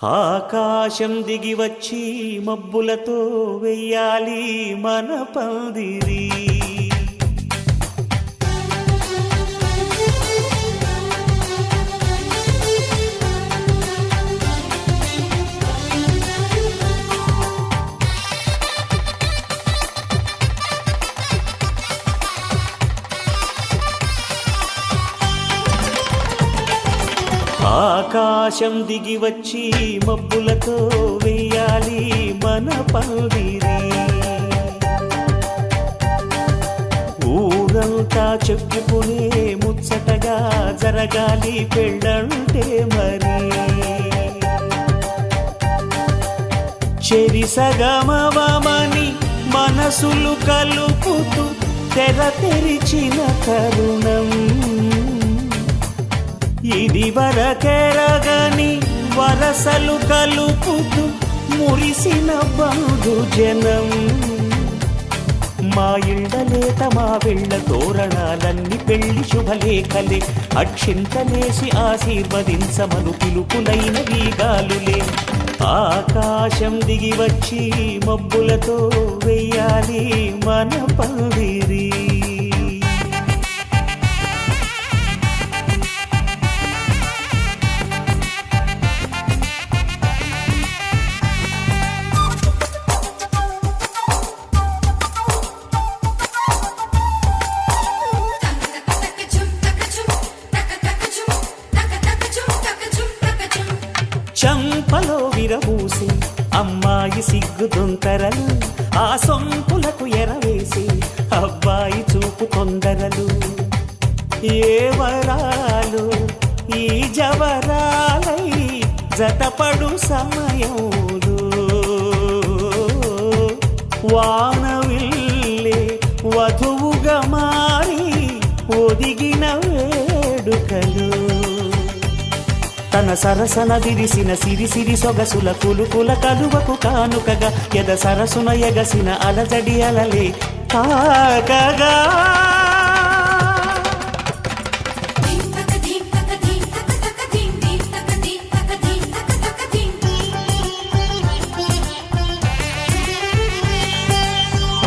ఆకాశం దిగి వచ్చి మబ్బులతో వెయ్యాలి మన పందిరి. ఆకాశం దిగి వచ్చి మబ్బులతో వెయ్యాలి మన పందిరి. ఊరంతా చెప్పుకునే ముచ్చటగా జరగాలి పెళ్ళంటే మరి. చెరిసగమవమని మనసులు కలుపుతూ తెర తెరిచిన తరుణం ఇది వరకెరగని వరసలు కలుపుతూ మురిసిన బంధుజనం. మా ఇళ్ళలేత మా వెళ్ళ తోరణాలన్నీ పెళ్లి శుభలేఖలే. అక్షింతలేసి ఆశీర్వదించమను పిలుపులైన వీగాలులే. ఆకాశం దిగి వచ్చి మబ్బులతో వెయ్యాలి మన పందిరి. చంపలో విరబూసి అమ్మాయి సిగ్గు దొంతరలు, ఆ సొంపులకు ఎరవేసి అబ్బాయి చూపు తొందరలు. ఏ వరాలు ఈ జవరాలై జతపడు సమయంలో వానవిల్లే వధువుగా మారి ఒదిగిన వేడుకలు. తన సరసన విరిసిన సిరిసిరి సొగసుల కులుకుల కలువకు కానుకగా ఎద సరసున ఎగసిన అలజడి అలలే తాకగా.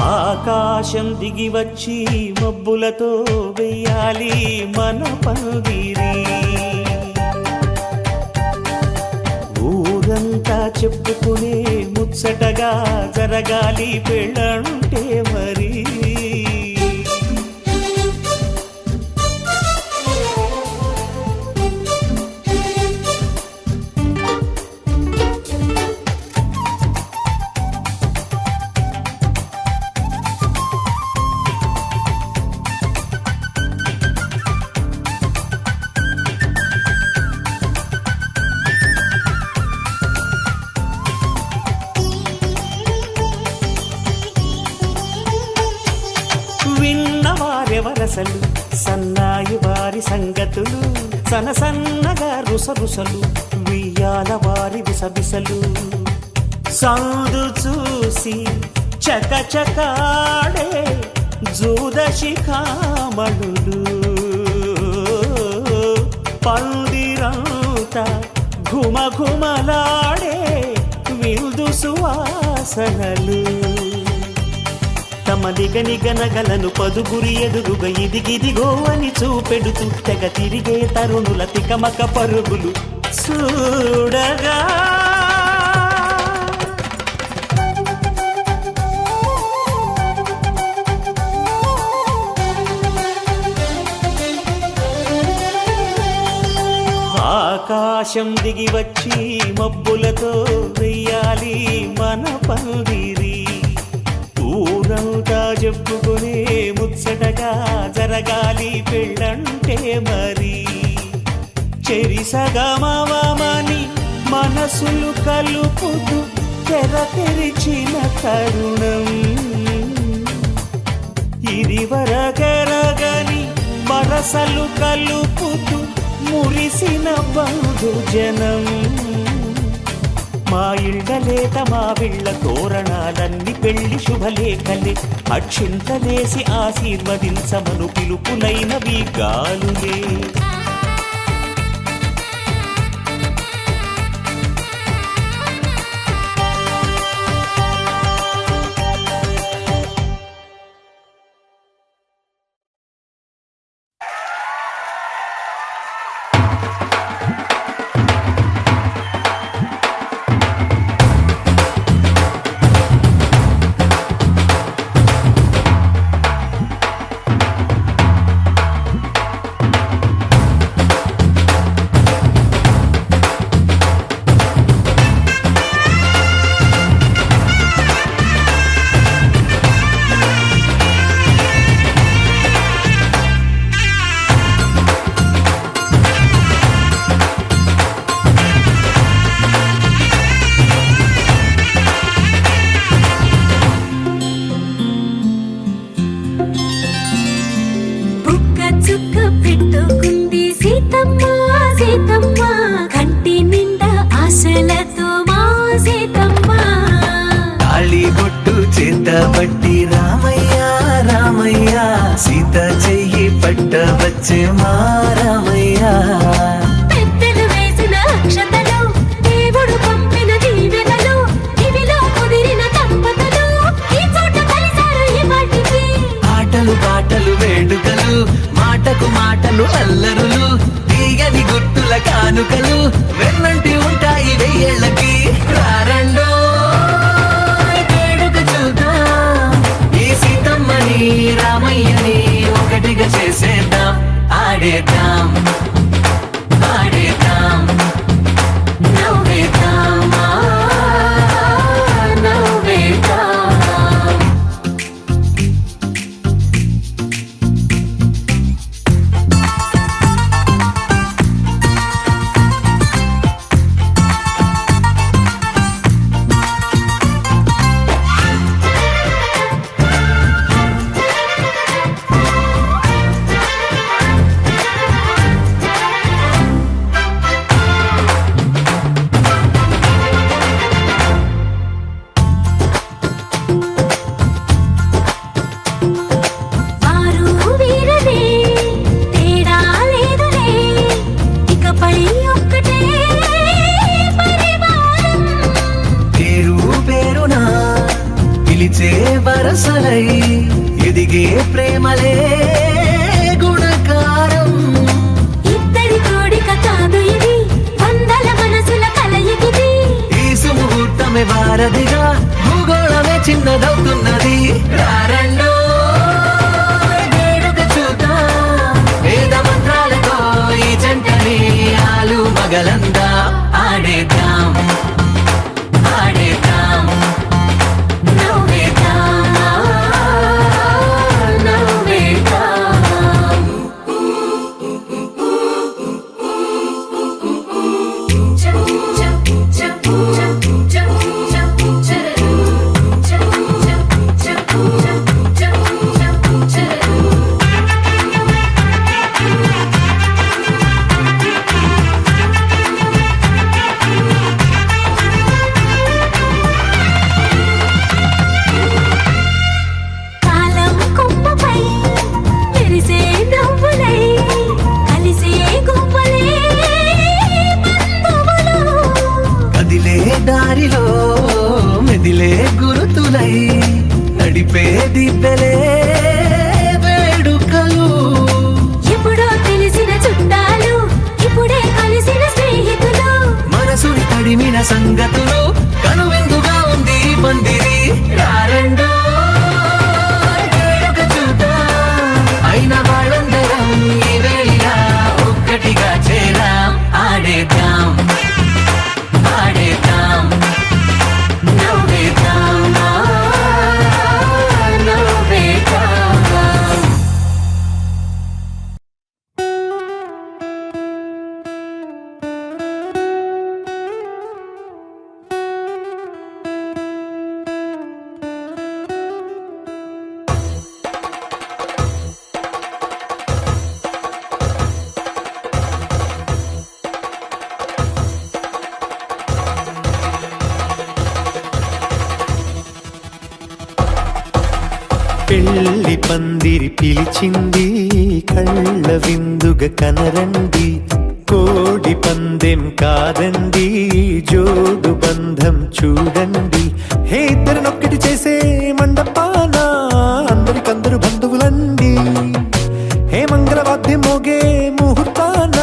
ఆకాశం దిగి వచ్చి మబ్బులతో వెయ్యాలి మన పందిరి. ఊరంతా చెప్పుకునే ముచ్చటగా జరగాలి పెళ్ళంటే మరి. విన్నవారెవరసలు సన్నాయి వారి సంగతులు, సనసన్నగా రుసరుసలు వియ్యాల వారి విసబిసలు. సందు చూసి చకచకాడే జూదశిఖామణులు, పందిరంతా ఘుమఘుమలాడే విందు సువాసనలు. తమ నిగనిగనగలను పదుగురి ఎదురుగా ఇదిగిదిగో అని చూపెడుతూ తెగ తిరిగే తరుణుల తికమక పరుగులు చూడగా. ఆకాశం దిగి వచ్చి మబ్బులతో వెయ్యాలి మన పందిరి. ఊరంతా చెప్పుకునే ముచ్చటగా జరగాలి పెళ్ళంటే మరి. చెరిసగమవమని మనసులు కలుపుతూ తెర తెరిచిన తరుణం ఇది వరకెరగని వరసలు కలుపుతూ మురిసిన బంధుజనం. మా ఇళ్ళలేత మా వెళ్ళ తోరణాలన్నీ పెళ్లి శుభలేఖలే. అక్షింతలేసి ఆశీర్వదించమను పిలుపులైన వీగాలులే. వచ్చే మారమయ్యా పెద్దలు వేసిన అక్షతలు దేవుడు పంపిన దీవెనలు ఇవిలో కుదిరిన దంపతులు ఈ చోట కలిసారు ఈ వాటికి ఆటలు పాటలు వేడుకలు మాటకు మాటలు అల్లరులు తీయని గుర్తుల కానుకలు వెన్నంటి ఉంటాయి వెయ్యేళ్ళకి రారండో వేడుక చూద్దాం ఈ సీతమ్మని రామయ్యని ఒకటిగా చేసేద్దాం ఆడేద్దాం ఆడేద్దాం నవ్వేద్దాం నవ్వేద్దాం వారు వీరనే తేడా లేదులే ఇకపై ఒక్కటే పరివారం పేరు పేరునా పిలిచే వరసలై ఎదిగే ప్రేమలే గుణకారం ఇద్దరి కోడిక కాదు ఇది వందల మనసుల కలయికిది ఈ సుముహూర్తమే వారధిగా భూగోళమే చిన్నదవుతున్నది రారండో వేడుక చూద్దాం వేద మంత్రాలతో ఈ జంటని ఆలు మగలందా ఆడేద్దాం ఆడేద్దాం నవ్వేద్దాం నవ్వేద్దాం కాలం కొమ్మపై మెరిసే నవ్వులై కలిసే గువ్వలే బంధువులు కదిలే దారిలో మెదిలే గురుతులై నడిపే దిబ్బెలే వేడుకలు ఎప్పుడో తెలిసిన చుట్టాలు ఇప్పుడే కలిసిన స్నేహితులు మనసుని తడిమిన సంగతులు కనువిందుగా ఉంది ఈ పందిరి రారండో వేడుక చూద్దాం అయిన వాళ్ళందరం ఈ వేళ ఒక్కటిగా చేరాం ఆడేద్దాం ఆడేద్దాం నవ్వేద్దాం నవ్వేద్దాం పెళ్లి పందిరి పిలిచింది కళ్ళ విందుగ కనరండి కోడి పందెం కాదండి జోడు బంధం చూడండి హే ఇద్దరినొక్కటి చేసే మండపాన అందరికందరు బంధువులండి హే మంగళవాద్యం మోగే ముహూర్తాన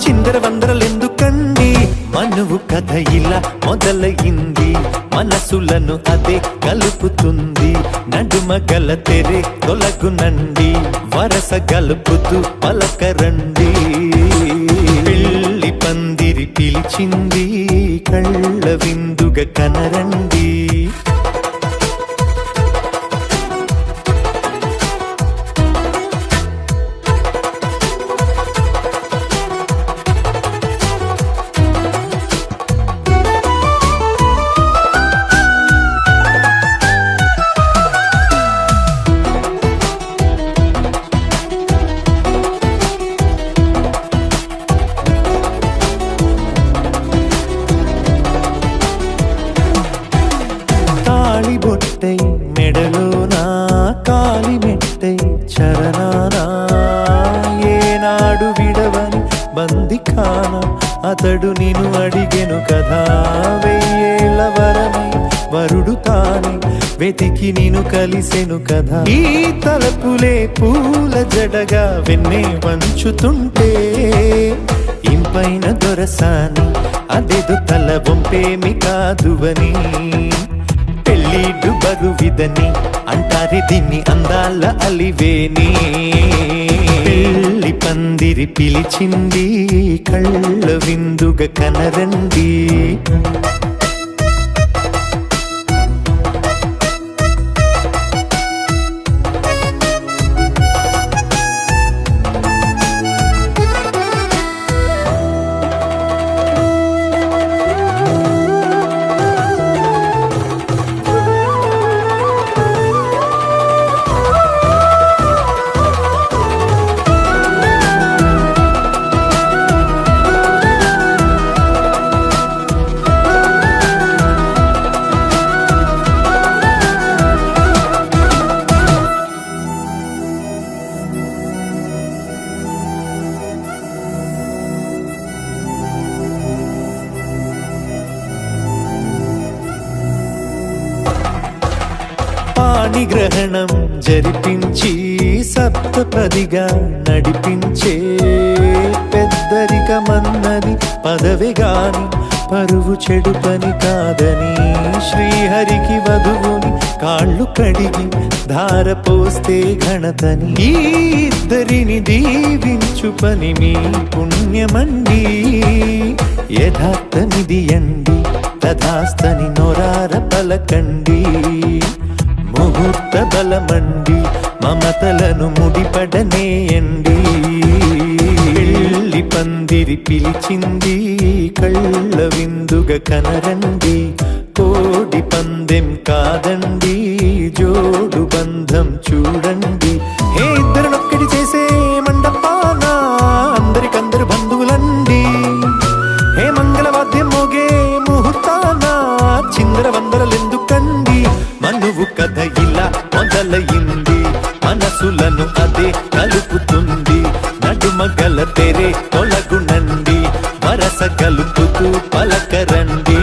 చిందర వందరలెందుకండి మనువు కథ ఇలా మొదలయింది మనసులను అదే కలుపుతుంది నడుమ గల తెరే తొలగునండి వరస గలుపుతూ పలకరండి పెళ్లి పందిరి పిలిచింది కళ్ళ విందుగ కనరండి మెడలో నా కాలి మెట్టై చరణానా ఏ అతడు నిన్ను అడిగెను కదా వెయ్యేళ్ళ వరమై వరుడు తానే వెతికి నిన్ను కలిసెను కదా ఈ తలపులే పూల జడగా వెన్నే వంచుతుంటే ఇంపైన దొరసాని అదేదో తల వంపేమి కాదువని పెళ్ళిడు బరువిదని అంటారే దీన్ని అందాల అలివేని పెళ్లి పందిరి పిలిచింది కళ్ళ విందుగా కనరండి పాణిగ్రహణం జరిపించి సప్తపదిగా నడిపించే పెద్దరికమన్నది పదవి గాని పరువు చెడు పని కాదని శ్రీహరికి వధువుని కాళ్ళు కడిగి ధార పోస్తే ఘనతని ఈ ఇద్దరిని దీవించు పని మీ పుణ్యమండి యథార్థనిది అండి తథాస్తని నొరార పలకండి ముహూర్త బలమండి మమతలను ముడిపడనేయండి పెళ్లి పందిరి పిలిచింది కళ్ళ విందుగా కనరండి కోడి పందెం కాదండి జోడు బంధం చూడండి హే ఇద్దరినొక్కడి చేసే మండపాన అందరికందరు బంధువులండి హే మంగళవాద్యం మోగే ముహూర్తాన చిందర వందరలెందుకండి మనువు కథ ఇలా మొదలయింది మనసులను అదే కలుపుతుంది నడుమగల తెరే తొలగునండి వరస కలుపుతూ పలకరండి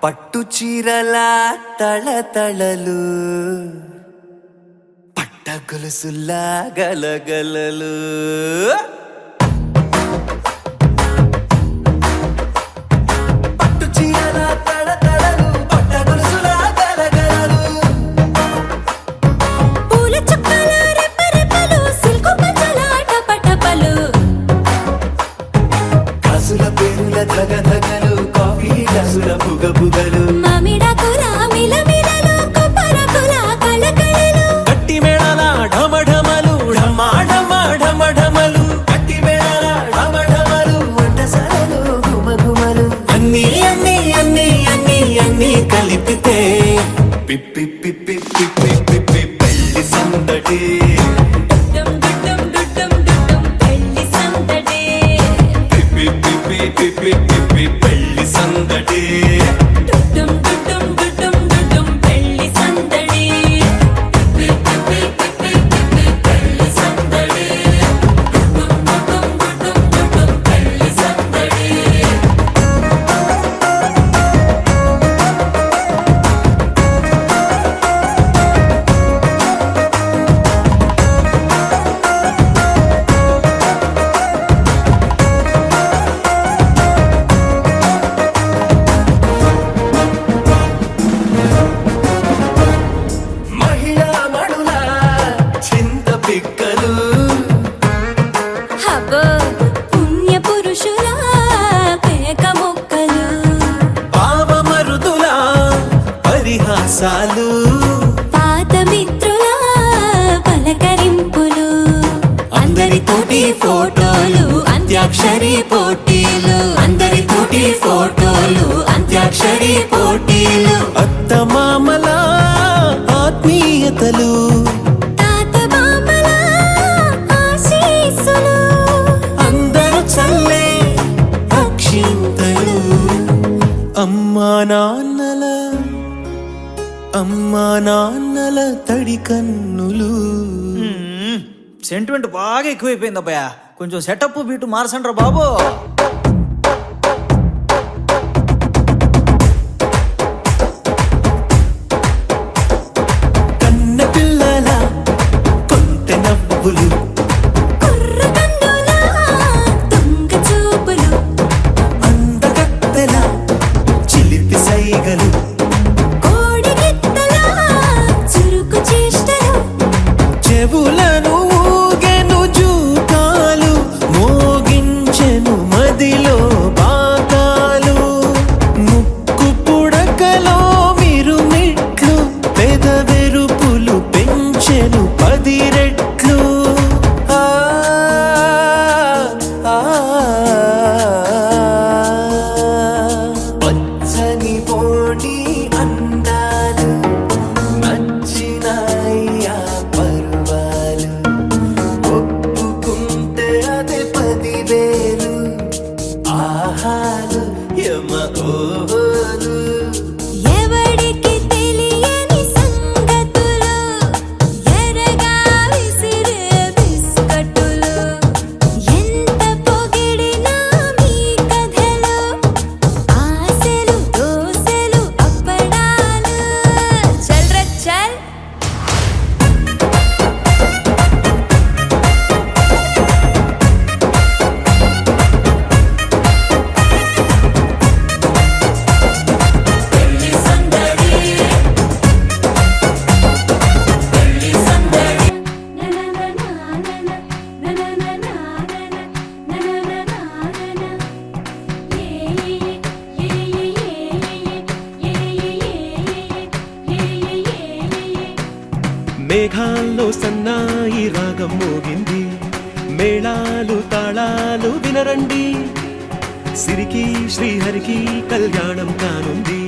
పట్టు చీరల తళతళలు పట్ట గొలుసుల్లా గలగలలు పట్టు చీరల తళతళలు పట్ట గొలుసుల్లా గలగలలు పూల చుక్కల రెపరెపలు సిల్కు పంచల టపటపలు కాసుల పేరుల ధగధగలు కాఫీ గ్లాసుల బుగబుగలు మామిడాకుల మిలమిలలు కొబ్బరకుల కళకళలు గట్టి మేళాల ఢమఢమలు ఢమాఢమఢమఢమలు గట్టి మేళాల ఢమఢమలు వంటసాలలు గుమగుమలు అన్నీ అన్నీ అన్నీ అన్నీ అన్నీ కలిపితే పిప్పి పిప్పి పిప్పి పిప్పి పెళ్లి సందడి డుడ్డుం డుడ్డుం డుడ్డుం డుడ్డుం పెళ్లి సందడి పిప్పి పిప్పి పిప్పి పిప్పి పెళ్లి సందడి డుడ్డుం డుడ్డుం డుడ్డుం డుడ్డుం పెళ్లి సందడి పిప్పి పిప్పి పిప్పి పిప్పి పెళ్లి సందడి డుడ్డుం డుడ్డుం డుడ్డుం డుడ్డుం పెళ్లి సందడి పూజలు తాత బామ్మల ఆశీస్సులు అందరూ చల్లే అక్షింతలు అమ్మా నాన్నల తడి కన్నులు. సెంటిమెంట్ బాగా ఎక్కువైపోయింది అబ్బాయా, కొంచెం సెటప్ బీటు మార్చండ్రా బాబు. కన్న పిల్లల కొంటె నవ్వులు కుర్ర కన్నుల దొంగ చూపులు అందగత్తెల చిలిపి సైగలు కోడి గిత్తల చురుకు చేష్టలు చెవులను ఊగెను జూకాలు మోగించెను మదిలో బాకాలు ముక్కు పుడకలో మిరుమిట్లు పెదవెరుపులు పెంచెను 10 రెట్లు. ఆ, ఆ, పచ్చని పోటీ అందాలు నచ్చినాయ్యా పర్వాలు ఒప్పుకుంటే అదే 10,000 ఆహాలు యమ ఓహోలు. ఎవడికి తెలియని సంగతులు ఎరగా విసిరే బిస్కట్టులు ఎంత పొగిడినా మీ కథలు ఆశలు దోసలు అప్పడాలు చల్ రే చల్. పెళ్లి సందడి పెళ్లి సందడి మేఘాల్లో సన్నాయి రాగం మోగింది మేళాలు తాళాలు వినరండి సిరికి శ్రీహరికి కళ్యాణం కానుంది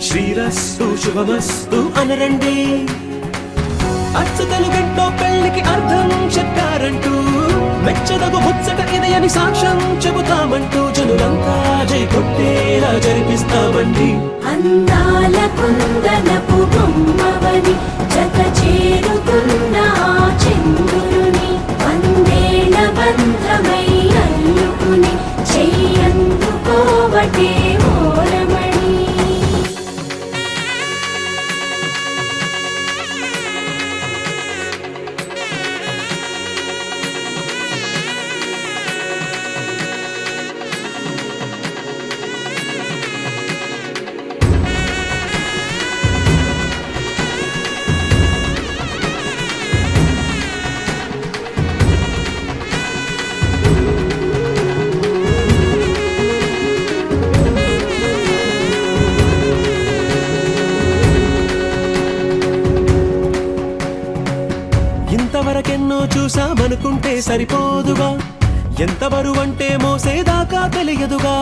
శ్రీరస్తు శుభమస్తు అనరండి అచ్చతలు గంటో పెళ్లికి అర్థం చెప్పారంటూ మెచ్చదగు ముచ్చట ఇది అని సాక్ష్యం చెబుతామంటూ జనులంతా జై కొట్టేలా జరిపిస్తామండి. అందాల కుందనపు బొమ్మవని జత చేరుతున్న ఆ చంద్రుని వందేల బంధమై అల్లుకుని చెయ్యందుకోవటే ఓరమణి. ఇంతవరకెన్నో చూసామనుకుంటే సరిపోదుగా ఎంత బరువంటే మోసేదాకా తెలియదుగా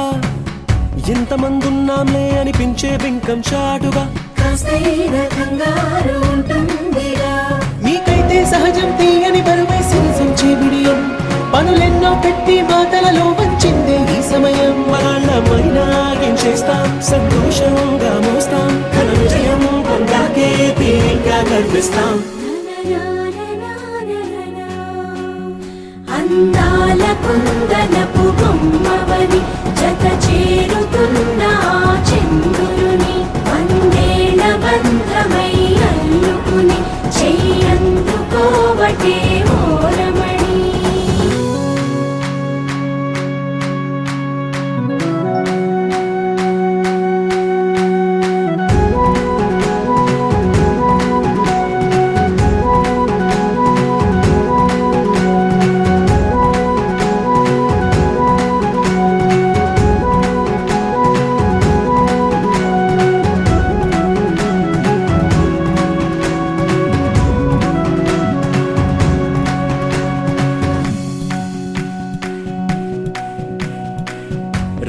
ఇంతమందున్నాంలే అనిపించే బింకం చాటుగా కాస్తైన కంగారు ఉంటుందిగా మీకైతే సహజం తీయని బరువై సిరిసించే విడియం పనులెన్నో పెట్టి మాటలలో వంచిందే ఈ సమయం వాళ్ళమైనా ఏం చేస్తాం సంతోషంగా మోస్తాం ఘన విజయం పొందాకే తీరిగ్గా కనిపిస్తాం. అందాల కుందనపు బొమ్మవని జత చేరుతున్న ఆ చంద్రుని వందేల బంధమై అల్లుకుని చెయ్యందుకోవటే ఓరమణి.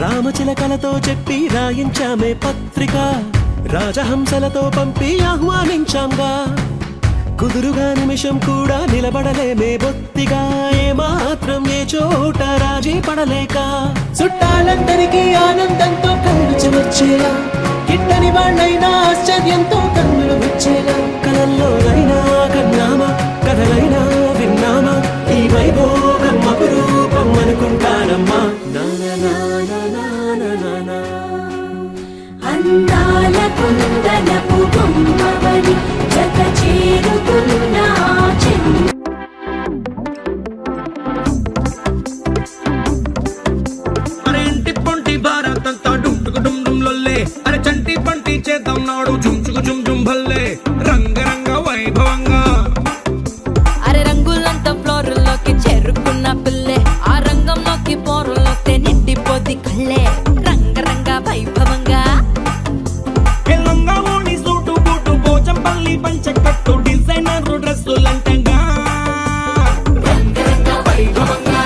రామచిలకలతో చెప్పి రాయించామే పత్రిక రాజహంసలతో పంపి ఆహ్వానించాంగా కుదురుగా నిమిషం కూడా నిలబడలేమే బొత్తిగా ఏ మాత్రం ఏ చోట రాజీ పడలేక చుట్టాలందరికీ ఆనందంతో కళ్ళు చెమర్చేలా గిట్టని వాళ్ళైనా ఆశ్చర్యంతో కన్నులు వచ్చేలా కలల్లోనైనా కన్నామా కథలైనా విన్నామా ఈ వైభోగం అపురూపం అనుకుంటానమ్మా అందాల కుందనపు బొమ్మవని జత చేరుతున్న ఆ చెంగు అరే ఇంటి పొంటి భారతంతా డుంటుకు డుమ్ డుమ్ లొల్లే అరే చంటి పంటి చేద్దాం నాడు చుంచుకు జుమ్ జుమ్ భల్లే రంగరంగ వైభవంగా అరే రంగులంతా ఫ్లోర్లోకి చేరుకున్న పిల్లే ఆ రంగంలోకి పోరులోస్తే నిండిపోద్ది కళ్ళే రంగరంగ వైభవంగా లంగా ఓణి సూటు బూటు పోచంపల్లి పంచకట్టు డిజైనర్ డ్రెస్సులంటంగా రంగరంగ వైభవంగా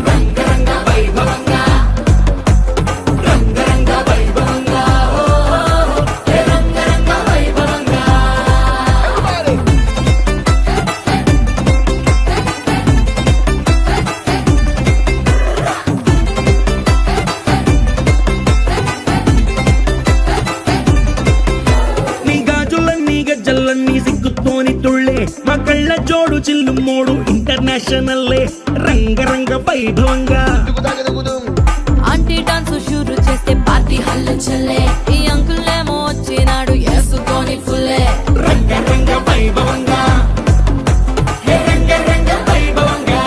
రంగరంగ వైభవంగా రంగరంగ వైభవంగా రంగరంగ వైభవంగా నీ గాజులన్నీ గజ్జలన్నీ సిగ్గుతోని తుళ్ళే మా కళ్ళ జోడు చిల్లు మోడు ఇంటర్నేషనల్లే రంగరంగ వైభవంగా ఆంటీ డాన్స్ షూరు చేస్తే పార్టీ హల్లు చల్లే ఈ అంకుల్ ఏమో వచ్చినాడు వేసుకొని ఫుల్లే రంగరంగ వైభవంగా హే రంగరంగ వైభవంగా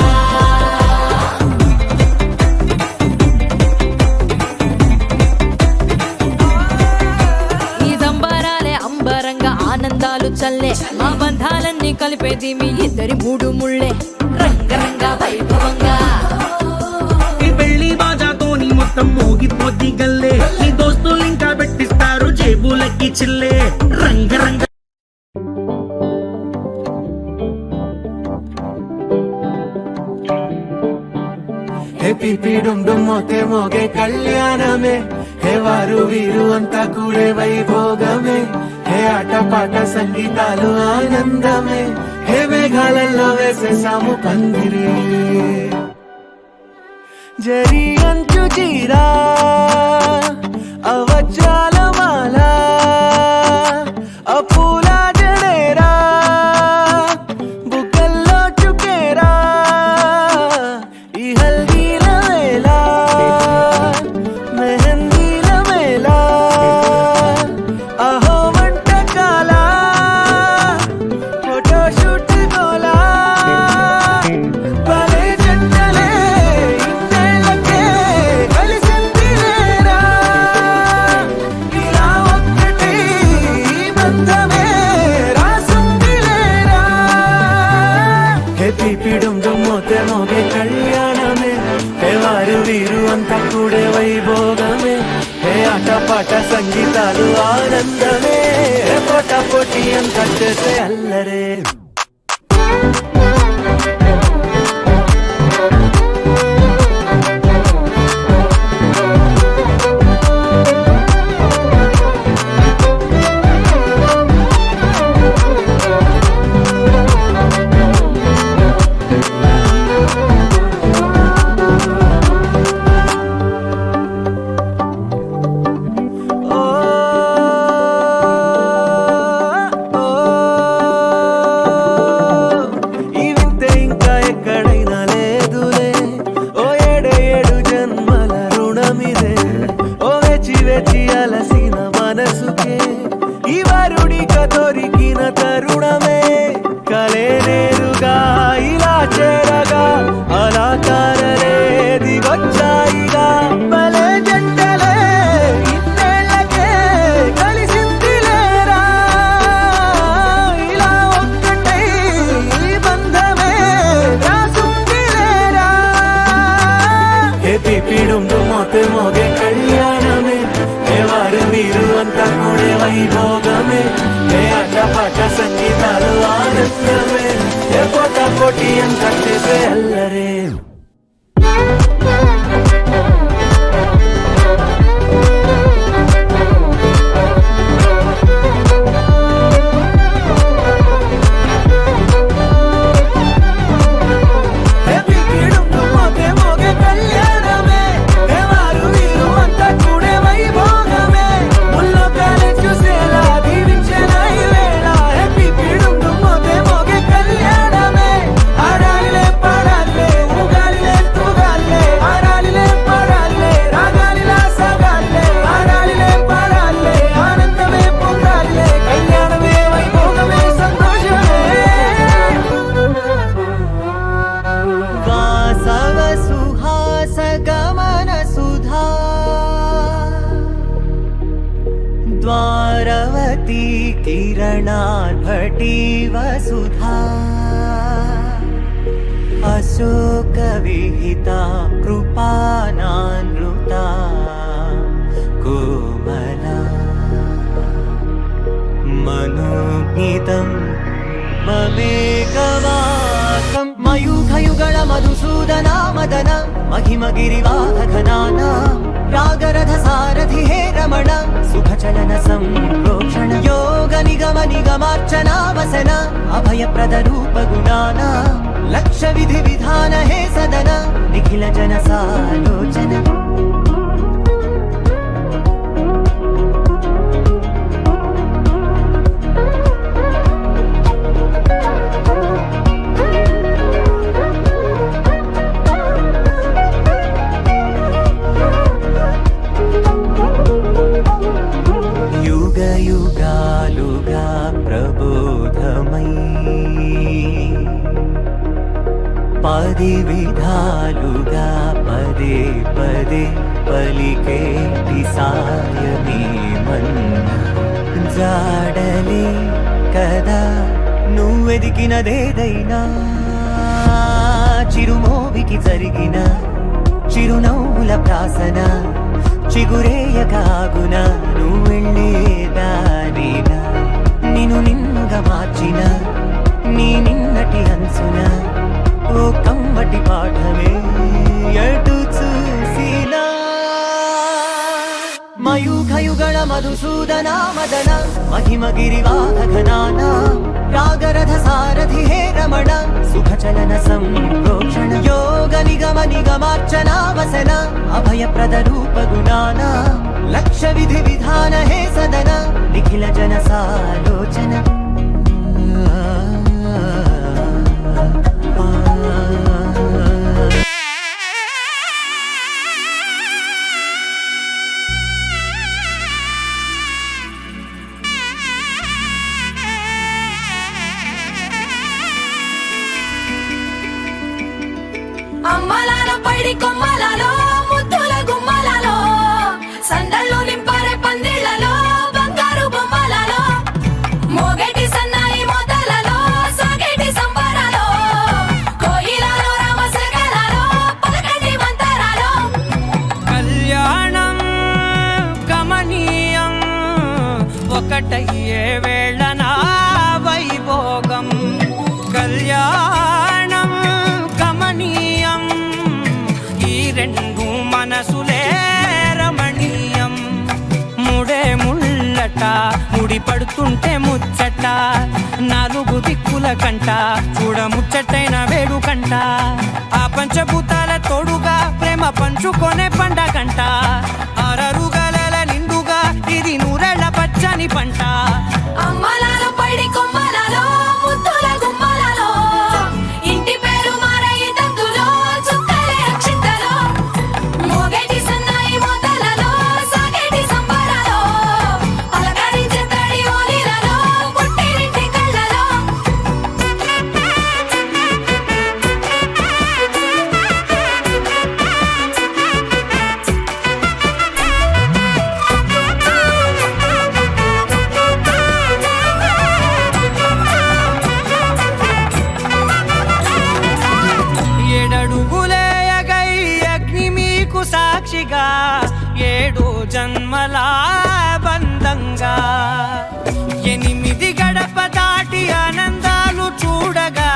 ఈ సంబరాలే అంబరంగా ఆనందాలు చల్లే మా బంధాలన్నీ కలిపేది మీ ఇద్దరి మూడు ముళ్ళే రంగరంగ వైభవంగా ఈ పెళ్లి బాజాతోని మొత్తం మోగిపోద్ది గల్లే నీ దోస్తులు ఇంకా పెట్టిస్తారు జేబులకి చిల్లే రంగరంగ హే పిపి డుమ్ డుమ్ మోతే మోగే కళ్యాణమే హే వారు వీరు అంతా కూడే వైభోగమే హే ఆటపాట సంగీతాలు ఆనందమే హే మేఘాలలో వేసేసాము పందిరి జరి అంచు చీరా అవజ్రాల మాల అపూల జడేరా బుగ్గల్లో చుకేరా ఈ హల్దీల వేళ మెహందీల వేళ అహో వంటకాల ఫోటోషూట్ గోలా భలే జంటలే ఇన్నేళ్ళకే కలిసింది లేరా ఇలా ఒక్కటి బంధమే రాసుంది లేరా హే పిపి డుమ్ డుమ్ మోతే మోగే కళ్యాణమే హే వారు వీరు అంతా కూడే వైభోగమే హే ఆటపాట సంగీతాలు ఆనందమే హే పోటా పోటీ అంతా చేసే అల్లరే ఓ कर्णार्भटी वसुधा अशोकविहिता कृपानानृता कोमला मनोज्ञितं ममेकवाकं मयूखयुगळ मधुसूदना मदन महिमगिरिवाहघनाना रागरथ सारथि हे रमण सुखचलन सम्प्रोक्षण योग निगम निगमार्चना वसन अभयप्रद रूप गुणाना लक्ष विधि विधान हे सदन निखिल जन सालोचन युगालुगा प्रबोधमयी पदि विधालुगा पदे पदे पलिकेटि सायमे मन्न जाडले कदा నువ్వెదికినదేదైనా చిరుమోవికి జరిగిన చిరునవ్వుల ప్రాసన చిగురేయకాగున నువ్వెళ్ళేదారిన నిన్ను నిన్నుగా మార్చిన నీ నిన్నటి అంచున ఓ కమ్మటి పాఠమే ఎటు చూసినా మయూఖయుగళ మధుసూదనా మదన महिमगिरिवाहघनाना रागरथ सारथि हे रमण सुखचलन सम्प्रोक्षण योग निगम निगमार्चना वसन अभयप्रद रूप गुणाना लक्ष विधि विधान हे सदन निखिल जन सालोचन అమ్మలాల పైడి కొమ్మలలో ముద్దుల గుమ్మలలో సందళ్ళు నింపరే పందిళ్లలో బంగారు బొమ్మలలో మోగేటి సన్నాయి మోతలలో సాగేటి సంబరాలో కోయిలలో రామశేఖరాలో పలకండి మంతరాలో కళ్యాణం గమనీయం ఒకటయ్యే వేళ నా వైభోగం కళ్యాణం గమనీయం ఈ రెండు మనసులే రమణీయం ముడే ముళ్ళట ముడి పడుతుంటే ముచ్చట నాలుగు దిక్కుల కంట చూడ ముచ్చటైన వేడుకంట ఆ పంచభూతాల తోడుగా ప్రేమ పంచుకొనే పండగంట ఆరరుగల నిండుగా ఇది నూరెళ్ళ పచ్చని పంట అమ్మలాల పైడి కొమ్మలలో ముద్దుల గుమ్మలలో ఇంటి పేరు మారయి తందులో చుక్కలే అక్షింతలో మోగేటి సన్నాయి మోతలలో సాగేటి సంబరాలో పలకరించే తడి ఓలిలలో పుట్టినింటి కళ్ళలో ఏడడుగులేయగై అగ్ని మీకు సాక్షిగా ఏడు జన్మల బంధంగా 8 గడప దాటి ఆనందాలు చూడగా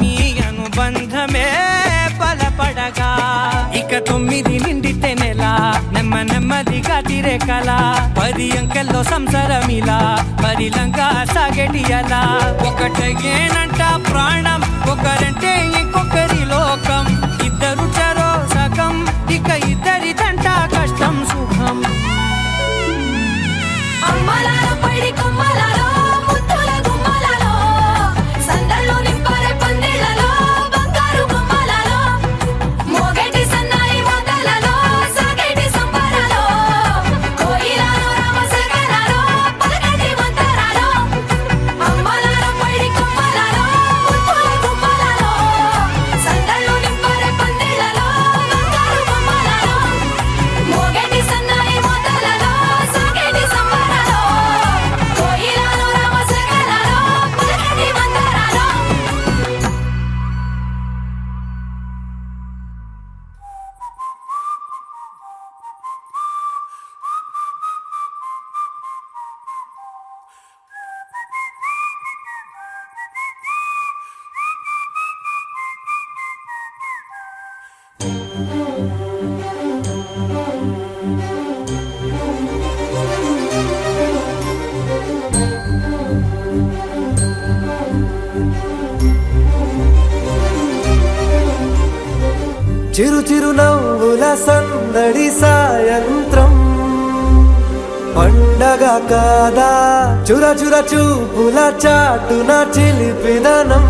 మీ అనుబంధమే బలపడగా ఇక 9 నిండితే నెల నెమ్మదిగా తిరే కల 10 అంకెల్లో సంసారమిలా పరిలంగా సాగేటి అలా ఒకటేనంట ప్రాణం ఒకరంటే ఇంకొకరి లోకం ఇద్దరు చరో సగం ఇక ఇద్దరిదంట కష్టం సుఖం అమ్మలాల పైడి కొమ్మలలో ముద్దుల గుమ్మలలో సందళ్ళు నింపరే పందిళ్లలో బంగారు బొమ్మలలో మోగేటి సన్నాయి మోతలలో సాగేటి సంబరాలో కోయిలలో రామశేఖరాలో పలకండి మంతరాలో అమ్మలాల పైడి కొమ్మలలో ముద్దుల గుమ్మలలో చిరు చిరు నవ్వుల సందడి సాయంత్రం పండగ కాదా చుర చుర చూపుల చాటున చిలిపిదనం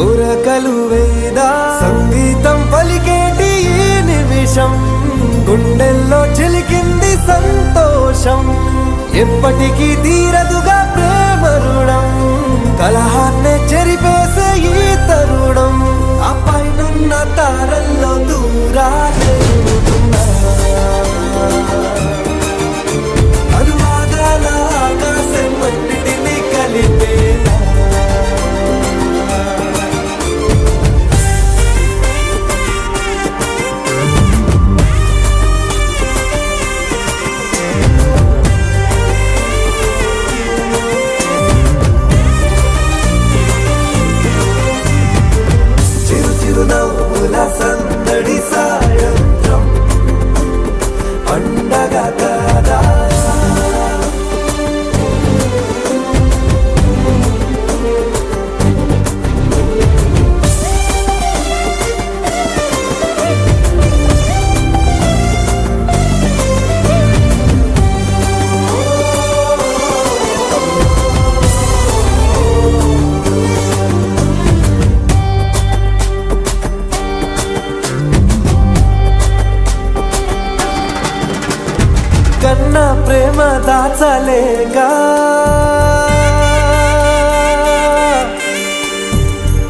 ఉరకలు వేదా సంగీతం పలికేటి ఈ నిమిషం గుండెల్లో చిలికింది సంతోషం ఎప్పటికీ తీరదుగా ప్రేమ రుణం కలహాన్నే చెరిపేసే ఈ తరుణం ఆ పైనున్న తారల్లో దూరాలే అనువాదాల ఆకాశం అన్నిటినీ కలిపేనా చిరు చిరు నవ్వుల సందడి సాయంత్రం పండగ కాదా కన్నా ప్రేమ దాచలేగా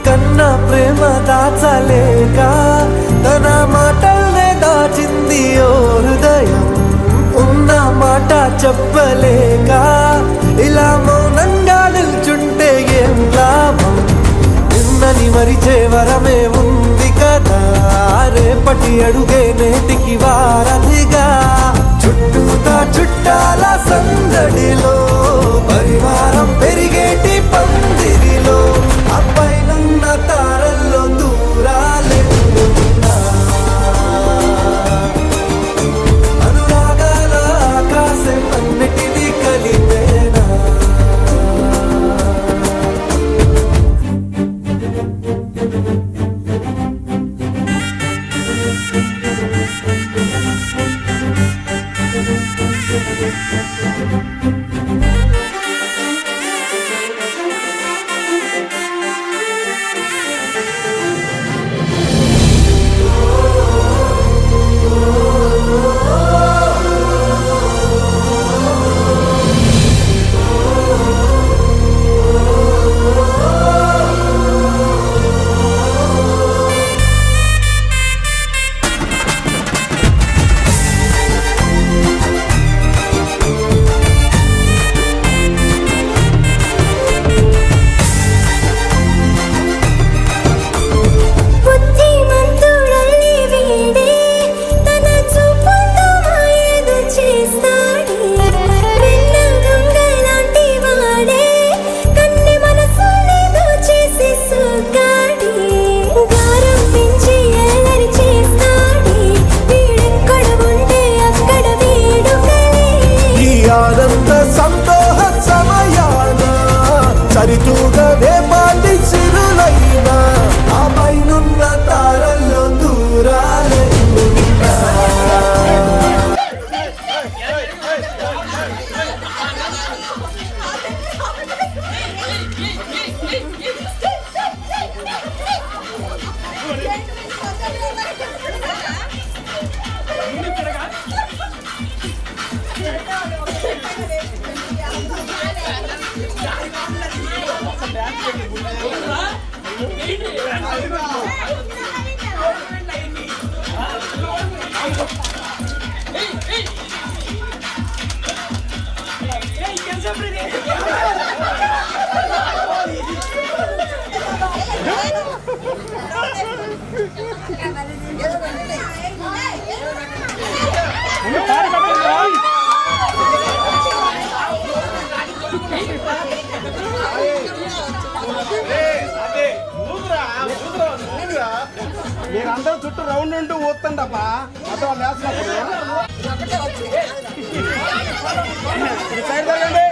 కన్నా ప్రేమ దాచలేగా తన మాటల్నే దాచింది ఓ హృదయం ఉన్న మాట చెప్పలేక ఇలా మౌనంగా నిల్చుంటే ఏం లాభం నిన్నని మరిచే వరమే ఉంది కదా రేపటి అడుగే నేటికి వారధిగా చుట్టూతా చుట్టాల సందడిలో పరివారం పెరిగేటి పందిరిలో అబ్బాయినున్న తారల్లో దూరాలెన్నున్నా అనురాగాల ఆకాశం అన్నిటినీ కలిపేనా బుద్ధిమంతుడల్లి వీడే తన చూపుతో మాయేదో చేస్తాడే వెన్న దొంగలాంటి వాడే కన్నె మనసులేదో చేసి సోగాడే గారం పెంచి అల్లరి చేస్తాడే వీడెక్కడ ఉంటే అక్కడ వేడుకలే ఈ ఆనంద సంతోష సమయాన సరితూగవే పాటి సిరులైనా ఆ పైనున్న తారల్లో దూరాలెన్నున్నా ఊదురా మీరందరూ చుట్టూ రౌండ్ ఉంటూ ఊతుండప్పా మొత్తం లేచినప్పుడు సైడ్ జరగండి.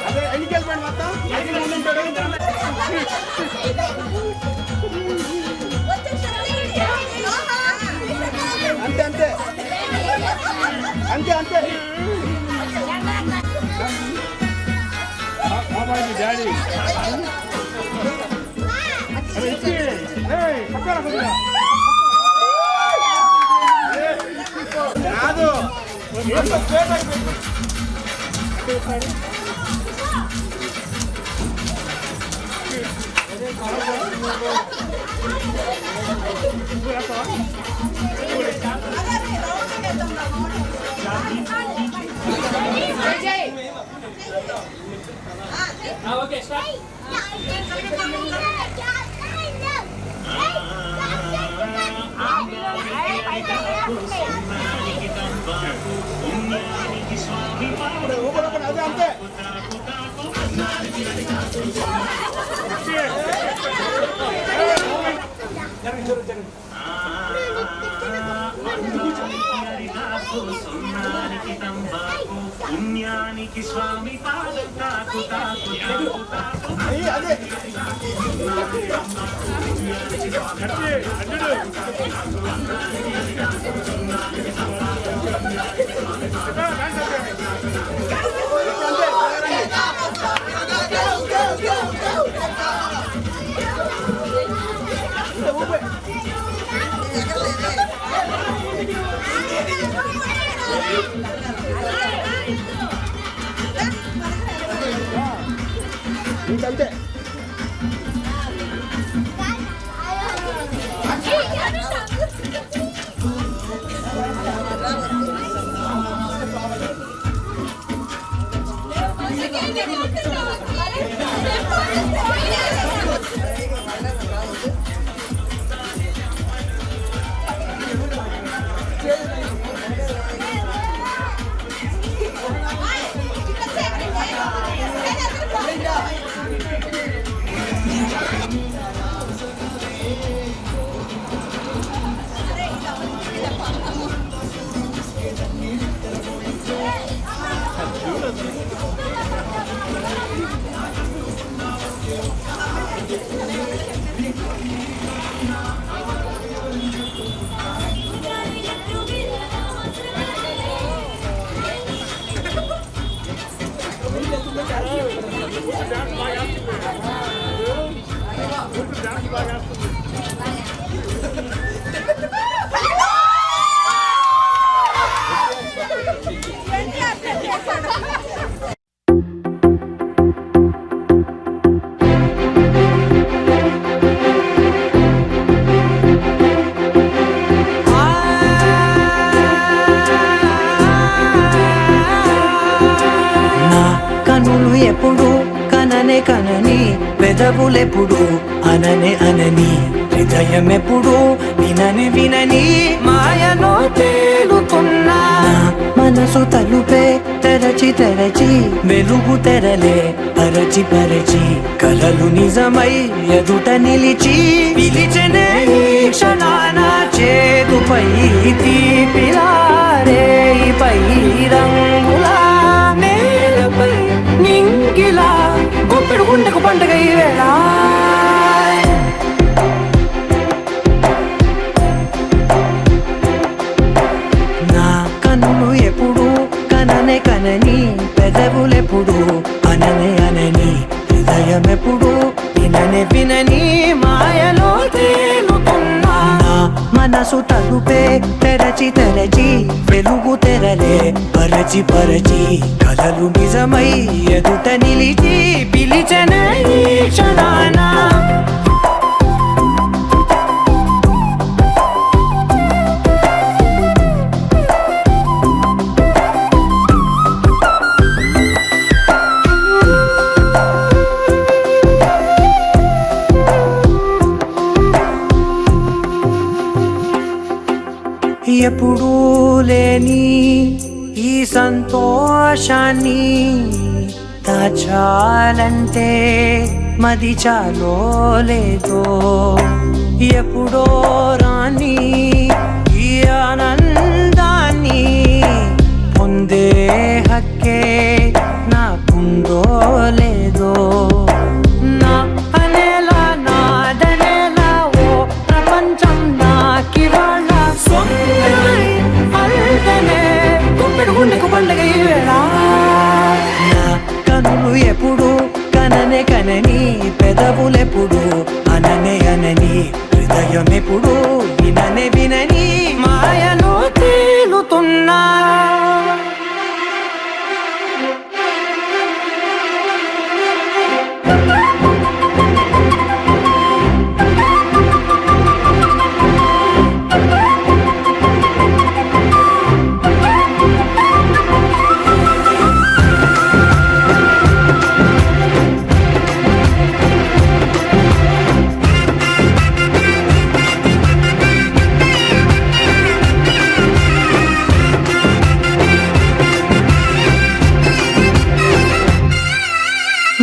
అదే ఎన్నికి వెళ్ళిపోయింది మొత్తం అంతే అంతే అంతే అంతే డాడీ కాదు అదే అంతే పుణ్యానికి స్వామి పాదం తాకు తాకు తాకు తాకు అదే ఇంకంతే కనులు ఎప్పుడు కననే కనని పెదవులెప్పుడు అననే అనని హృదయం ఎప్పుడు వినని వినని మాయలో తేలుతున్నా మనసు తలుపే తెరచి తెరచి వెలుగు తెరలే పరచి పరచి కలలు నిజమై ఎదుట నిలిచి పిలిచనే ఈ క్షణాన చేతుపై తీపిలారే పై రంగులా నేలపై నింగిలా గుప్పెడు గుండెకు పండుగ ఈ వేళ నా కన్నులు ఎప్పుడు కననే కనని పెదవులెప్పుడు అననే అనని హృదయం ఎప్పుడు విననే వినని మాయలో తేలుతున్నా మనసు తలుపే తెరచి తెరచి వెలుగు తెరలే పరచి పరచి కలలు నిజమై ఎదుట నిలిచి పిలిచనే ఈ క్షణాన ఎప్పుడూ లేని ఈ సంతోషాన్ని దాచాలంటే మది చాలో లేదో ఎప్పుడో రాని ఈ ఆనందాన్ని పొందే హక్కే నాకుందో లేదో నా అనేలా నాదనేలా ఓ ప్రపంచం నాకివాళ్ళ సొంతమై అల్దనే గుప్పెడు గుండెకు పండగ ఈ వేళ నా కనులు ఎప్పుడు కననే కనని పెదవులెప్పుడు అననే అనని హృదయం ఎప్పుడు విననే వినని మాయలో తేలుతున్నా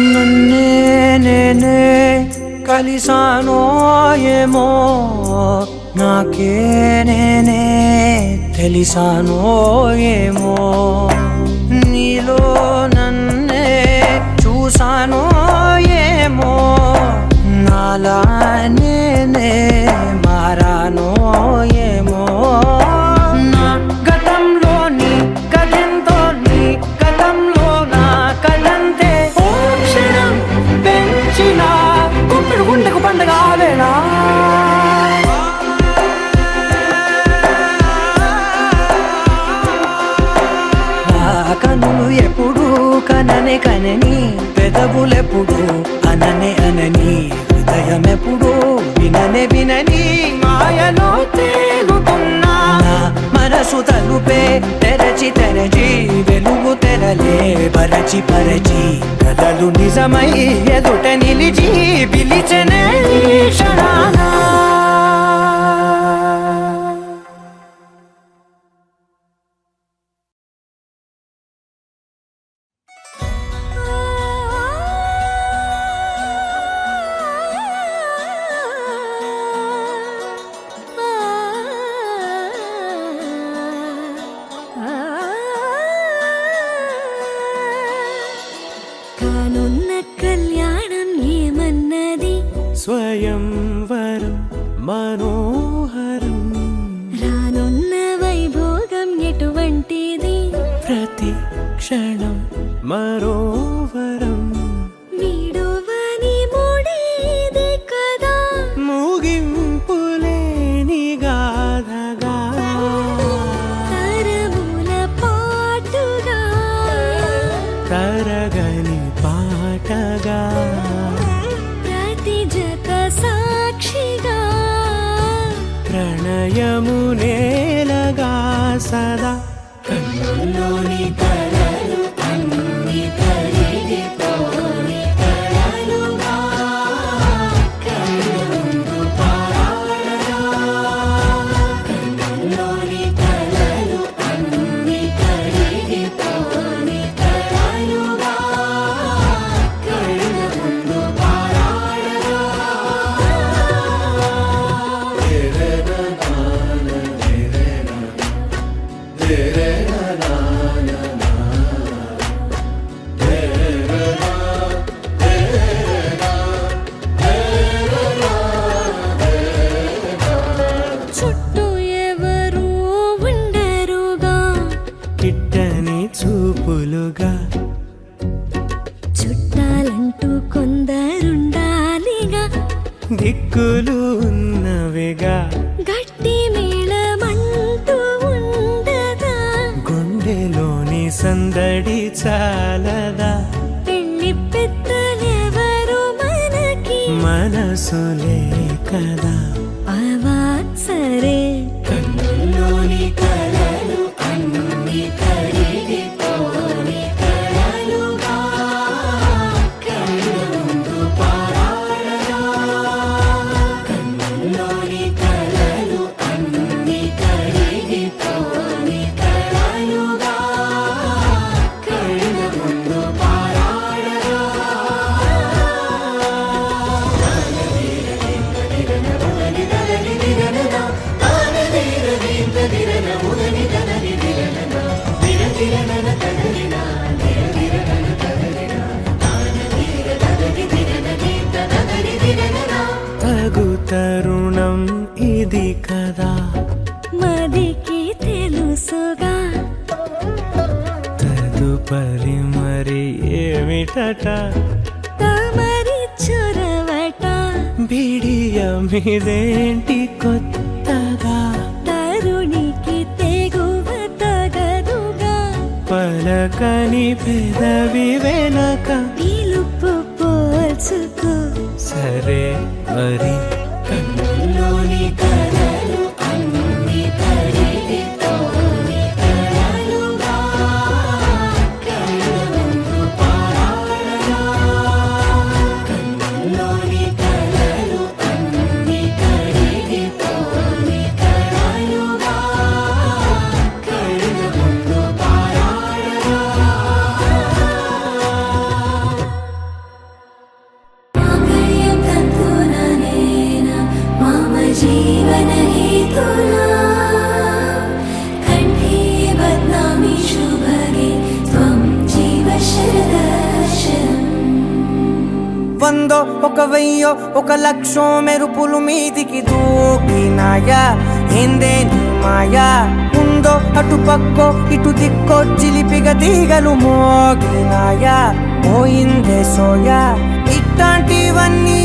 నన్నే నేనే కలిసానో ఏమో నాకే నేనే తెలిసానో ఏమో నీలో నన్నే చూసానో ఏమో నాలా నేనే మారానో ఏమో నా గతంలోని కథంతో నీ గతంలో నా కథంతే ఓ క్షణం పెంచిన గుప్పెడు గుండెకు పండగ వేళ కనులు ఎప్పుడు కననే కనని పెదవులెప్పుడు అననే అనని హృదయం ఎప్పుడు విననే వినని మాయలో తేలుతున్నా మనసు తలుపే తెరచి తెరచి వెలుగు తెరలే పరచి పరచి కలలు నిజమై ఎదుట నిలిచి పిలిచనే క్షణానా కానున్న కళ్యాణం ఏమన్నది స్వయంవరం మనోహరం రానున్న వైభోగం ఎటువంటిది ప్రతి క్షణం మరోవరం వీడువని మూడేది కదా ముగింపులేని గాథగా తరముల పాటుగా తరగని పాటగా ప్రతి జత సాక్షిగా ప్రణయము నేలగా సదా కన్నుల్లోని కలలు అన్ని కరిగిపోని కలలుగా కన్నుందు పారాడగా కన్నుల్లోని కలలు అన్ని కరిగిపోని కలలుగా కన్నుందు పారాడగా చుట్టూ ఎవరు ఉండరుగా కిట్టని చూపులుగా చుట్టాలంటూ కొందరుండాలిగా దిక్కులు ఉన్నవిగా గట్టి మేళమంటూ ఉండదా గుండెలోని సందడి చాలదా పెళ్లి పెద్దలెవరు మనకి మనసులే కదా అవా సరే కన్నుల్లోని కలలు అన్ని కరిగిపోని కలలుగా కన్నుందు పారాడగా కన్నుల్లోని కలలు అన్ని కరిగిపోని తదుపరి మరి ఏమిటట తమరి చొరవట బిడియమిదేంటి కొత్తగా తరుణికి తెగువ తగదుగా పలకని పెదవి వెనక పిలుపు పోల్చుకో సరే మరి కన్నుల్లోని కలలు అన్ని కరిగిపోని కలలుగా కళ్ళ ముందు పారాడగా కన్నుల్లోని కలలు అన్ని కరిగిపోని కలలుగా కళ్ళ ముందు పారాడగా మాంగళ్యం తంతుననేన మమ జీవన హేతునా కంఠే బధ్నామి శుభగే త్వం జీవ శరదర్శనం వందో ఒక వెయ్యో ఒక లక్షో మెరుపులు మీదికి దూకినాయా ఏందే నీ మాయా ఉందో అటు పక్కో ఇటు దిక్కో చిలిపిగ తీగలు మోగినాయా పోయిందే సోయా ఇట్లాంటివన్నీ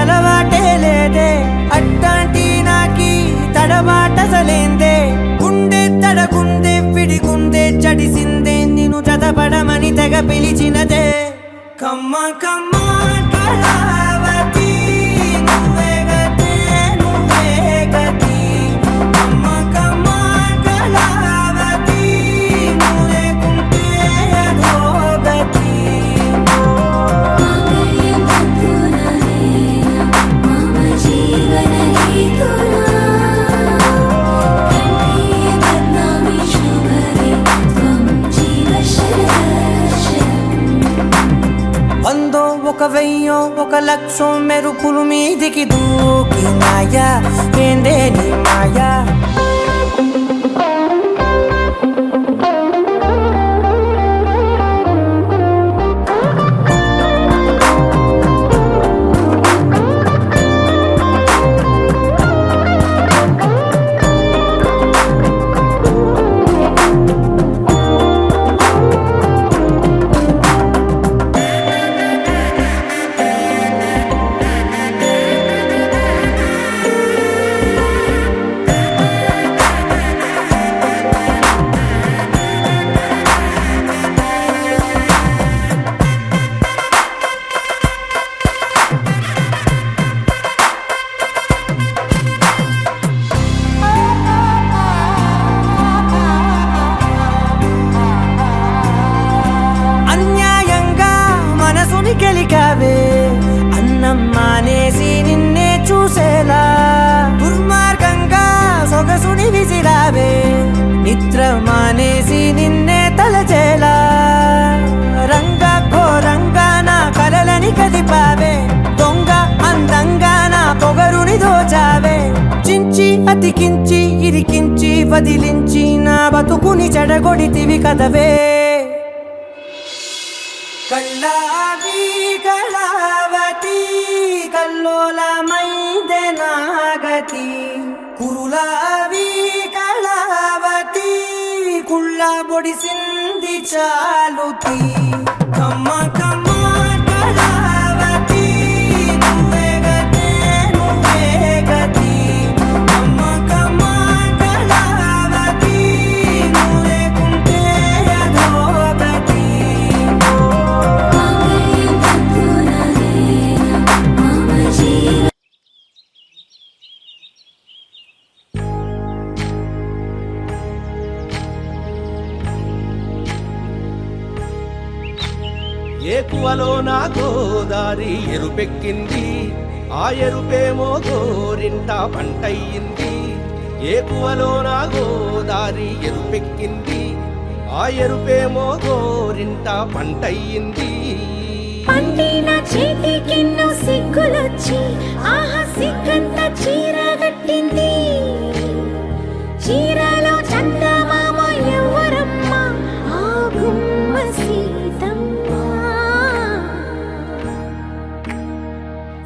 అలవాటే లేదే అట్లాంటి నాకి తడబాటసలేందే గుండె తడగుందే విడిగుందే చడిసిందే నిన్ను చదపడమని తెగ పిలిచినదే కమ్మ కమ్మ కళావతి నువ్వే గతే నువ్వే గతి కమ్మ కమ్మ కళావతి నువ్వే కుంటే అధోగతి మాంగళ్యం తంతుననేన మమ జీవన హేతునా కంఠే బధ్నామి శుభగే త్వం జీవ శరదర్శనం వందో ఒక వెయ్యో ఒక లక్షో మెరుపులు మీదికి దూకినాయా ఏందే నీ మాయా అన్యాయంగా మనసుని గెలికావే అన్నం మానేసి నిన్నే చూసేలా దుర్మార్గంగా సొగసుని విసిరావే నిద్ర మానేసి నిన్నే తలచేలా రంగా ఘోరంగా నా కలలని కదిపావే దొంగ అందంగా నా పొగరుని దోచావే చించి అతికించి ఇరికించి వదిలించి నా బతుకుని చెడగొడితివి కదవే కళ్ళావి కళావతి కల్లోలమైందే నాగతి కురులావి కళావతి కుళ్ళ బొడిసింది చాలుతి కమ్మ కమ్మ కళావతి నువ్వే గతే నువ్వే గతి కమ్మ కమ్మ కళావతి నువ్వే కుంటే అధోగతి మాంగళ్యం తంతుననేన మమ జీవన ఏకువలో నా గోదారి ఎరుపెక్కింది ఆ ఎరుపేమో గోరింట పంటయ్యింది ఏకువలో నా గోదారి ఎరుపెక్కింది ఆ ఎరుపేమో గోరింట పంటయ్యింది పండిన చేతికెన్నో సిగ్గులొచ్చి ఆహా సిగ్గంత చీర కట్టింది చీరలో చందమామ ఎవరమ్మ ఆ గుమ్మ సీతమ్మ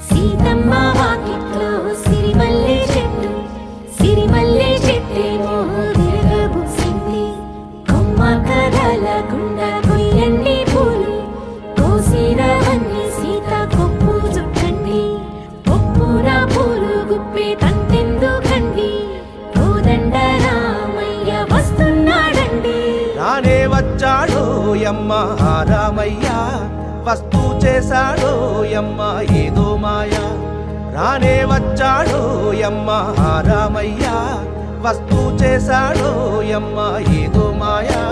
సీతమ్మ వాకిట్లో సిరిమల్లె చెట్టేమో తిరగబూసింది కొమ్మ కదలకుండా కొయ్య రానే వచ్చాడో యమ్మ రామయ్య వస్తూ చేశాడో యమ్మ ఏదో మాయా రానే వచ్చాడో యమ్మ రామయ్య వస్తూ చేశాడో యమ్మ ఏదో మాయా